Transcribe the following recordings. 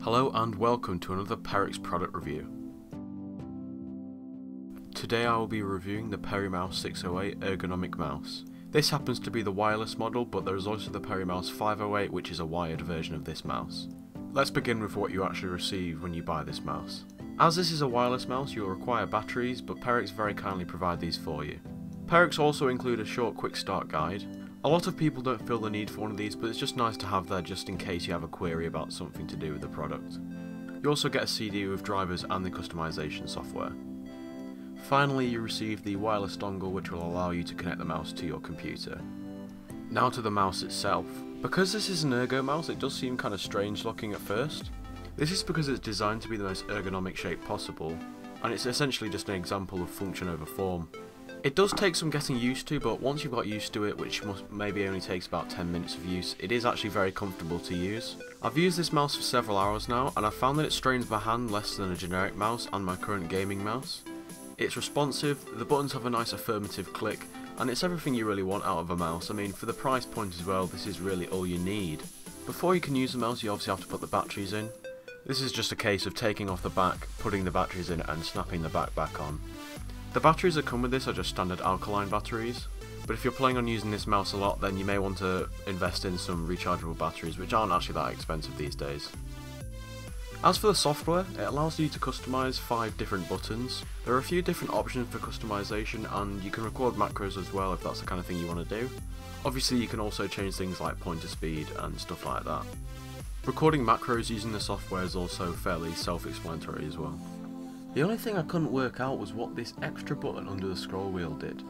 Hello and welcome to another Perixx product review. Today I will be reviewing the Perimice-608 ergonomic mouse. This happens to be the wireless model, but there is also the Perimice-508, which is a wired version of this mouse. Let's begin with what you actually receive when you buy this mouse. As this is a wireless mouse, you will require batteries, but Perixx very kindly provide these for you. Perixx also include a short quick start guide. A lot of people don't feel the need for one of these, but it's just nice to have there just in case you have a query about something to do with the product. You also get a CD with drivers and the customization software. Finally, you receive the wireless dongle, which will allow you to connect the mouse to your computer. Now to the mouse itself. Because this is an ergo mouse, it does seem kind of strange looking at first. This is because it's designed to be the most ergonomic shape possible, and it's essentially just an example of function over form. It does take some getting used to, but once you've got used to it, which maybe only takes about 10 minutes of use, it is actually very comfortable to use. I've used this mouse for several hours now, and I've found that it strains my hand less than a generic mouse and my current gaming mouse. It's responsive, the buttons have a nice affirmative click, and it's everything you really want out of a mouse. I mean, for the price point as well, this is really all you need. Before you can use the mouse, you obviously have to put the batteries in. This is just a case of taking off the back, putting the batteries in, and snapping the back on. The batteries that come with this are just standard alkaline batteries, but if you're planning on using this mouse a lot, then you may want to invest in some rechargeable batteries, which aren't actually that expensive these days. As for the software, it allows you to customize 5 different buttons. There are a few different options for customization, and you can record macros as well if that's the kind of thing you want to do. Obviously you can also change things like pointer speed and stuff like that. Recording macros using the software is also fairly self-explanatory as well. The only thing I couldn't work out was what this extra button under the scroll wheel did.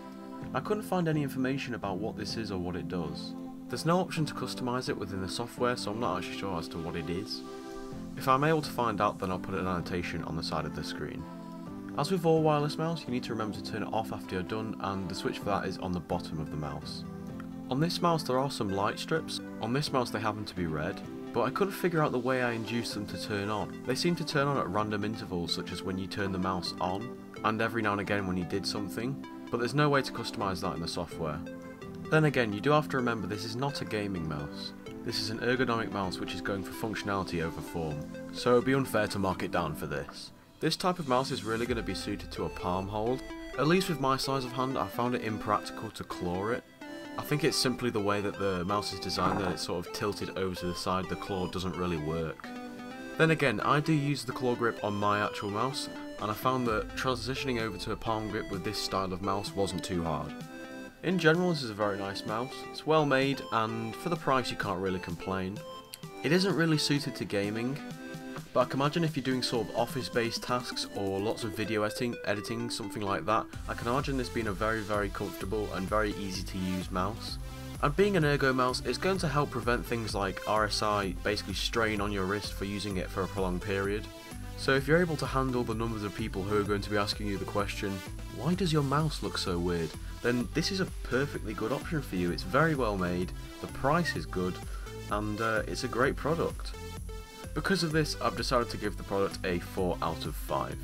I couldn't find any information about what this is or what it does. There's no option to customize it within the software, so I'm not actually sure as to what it is. If I'm able to find out, then I'll put an annotation on the side of the screen. As with all wireless mouse, you need to remember to turn it off after you're done, and the switch for that is on the bottom of the mouse. On this mouse there are some light strips. On this mouse they happen to be red, but I couldn't figure out the way I induced them to turn on. They seem to turn on at random intervals, such as when you turn the mouse on, and every now and again when you did something, but there's no way to customize that in the software. Then again, you do have to remember this is not a gaming mouse. This is an ergonomic mouse which is going for functionality over form, so it would be unfair to mark it down for this. This type of mouse is really going to be suited to a palm hold. At least with my size of hand, I found it impractical to claw it. I think it's simply the way that the mouse is designed, that it's sort of tilted over to the side. The claw doesn't really work. Then again, I do use the claw grip on my actual mouse, and I found that transitioning over to a palm grip with this style of mouse wasn't too hard. In general, this is a very nice mouse. It's well made, and for the price you can't really complain. It isn't really suited to gaming, but I can imagine if you're doing sort of office-based tasks or lots of video editing, something like that, I can imagine this being a very comfortable and very easy to use mouse. And being an ergo mouse, it's going to help prevent things like RSI, basically strain on your wrist for using it for a prolonged period. So if you're able to handle the numbers of people who are going to be asking you the question, why does your mouse look so weird, then this is a perfectly good option for you. It's very well made, the price is good, and it's a great product. Because of this, I've decided to give the product a 4 out of 5.